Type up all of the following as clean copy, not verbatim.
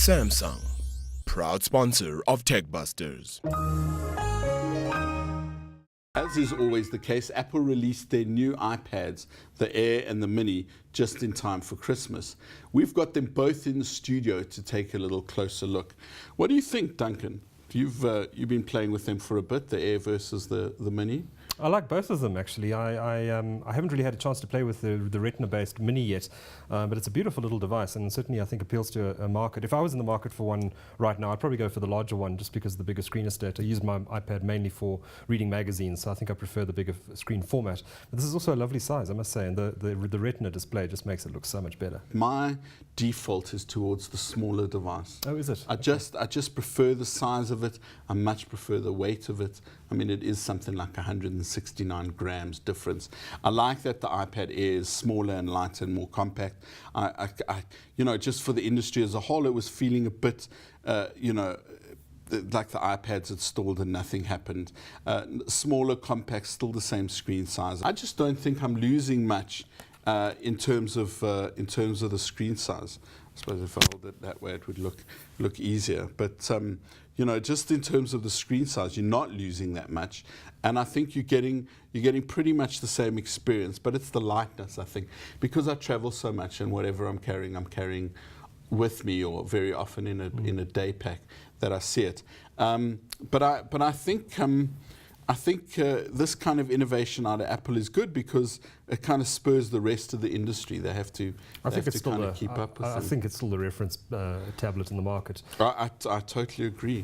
Samsung, proud sponsor of TechBusters. As is always the case, Apple released their new iPads, the Air and the Mini, just in time for Christmas. We've got them both in the studio to take a little closer look. What do you think, Duncan? You've been playing with them for a bit, the Air versus the Mini. I like both of them, actually. I haven't really had a chance to play with the retina-based Mini yet, but it's a beautiful little device, and certainly I think appeals to a market. If I was in the market for one right now, I'd probably go for the larger one just because of the bigger screen estate. I use my iPad mainly for reading magazines, so I think I prefer the bigger screen format. But this is also a lovely size, I must say, and the retina display just makes it look so much better. My default is towards the smaller device. Oh, is it? I just prefer the size of it. I much prefer the weight of it. I mean, it is something like 169 grams difference. I like that the iPad Air is smaller and lighter and more compact. You know, just for the industry as a whole, it was feeling a bit, you know, like the iPads had stalled and nothing happened. Smaller, compact, still the same screen size. I just don't think I'm losing much in terms of the screen size. I suppose if I hold it that way, it would look easier. But you know, just in terms of the screen size, you're not losing that much, and I think you're getting pretty much the same experience. But it's the lightness, I think, because I travel so much, and whatever I'm carrying with me, or very often in a day pack, that I see it. But I think this kind of innovation out of Apple is good because it kind of spurs the rest of the industry. They have to kind of keep up with I think it's still the reference tablet in the market. I totally agree.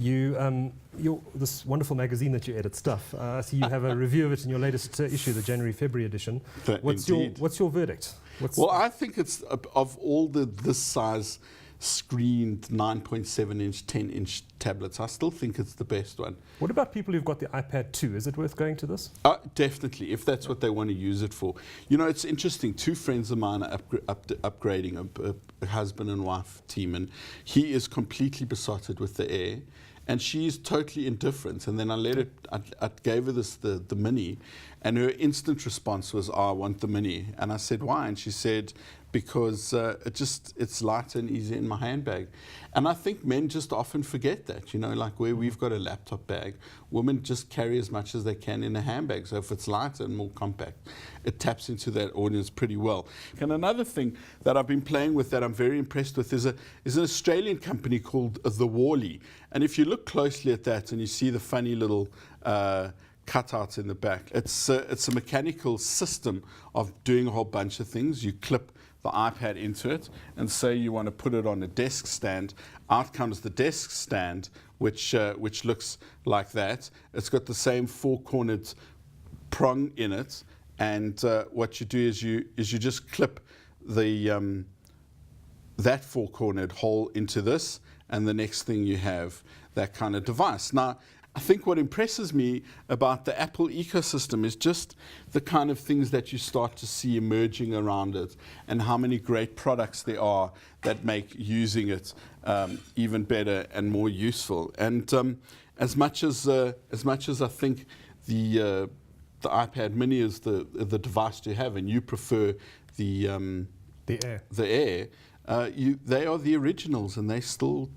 This wonderful magazine that you edit, Stuff, I see you have a review of it in your latest issue, the January-February edition. What's your verdict? Well, I think it's, of all this size screened 9.7-inch, 10-inch tablets, I still think it's the best one. What about people who've got the iPad 2? Is it worth going to this? Definitely, if that's what they want to use it for. You know, it's interesting. Two friends of mine are upgrading, a husband and wife team, and he is completely besotted with the Air, and she's totally indifferent. And then I gave her the Mini, and her instant response was, "Oh, I want the Mini." And I said, "Why?" And she said, because it's lighter and easier in my handbag. And I think men just often forget that, you know, like where we've got a laptop bag, women just carry as much as they can in a handbag. So if it's lighter and more compact, it taps into that audience pretty well. And another thing that I've been playing with that I'm very impressed with is an Australian company called The Wally. And if you look closely at that and you see the funny little cutouts in the back, it's a mechanical system of doing a whole bunch of things. You clip the iPad into it, and say you want to put it on a desk stand. Out comes the desk stand, which looks like that. It's got the same four-cornered prong in it, and what you do is you just clip the that four-cornered hole into this, and the next thing you have that kind of device. Now, I think what impresses me about the Apple ecosystem is just the kind of things that you start to see emerging around it, and how many great products there are that make using it even better and more useful. And as much as I think the iPad Mini is the device to have, and you prefer the Air. They are the originals, and they're still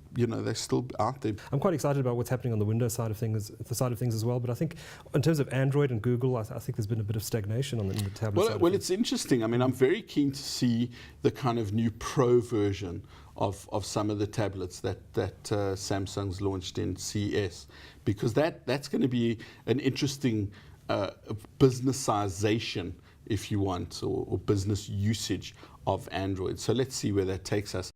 out there. I'm quite excited about what's happening on the Windows side of things, as well. But I think, in terms of Android and Google, I think there's been a bit of stagnation on the tablet side. Well, it's interesting. I mean, I'm very keen to see the kind of new Pro version of some of the tablets that Samsung's launched in CES, because that's going to be an interesting businessization, if you want, or business usage of Android. So let's see where that takes us.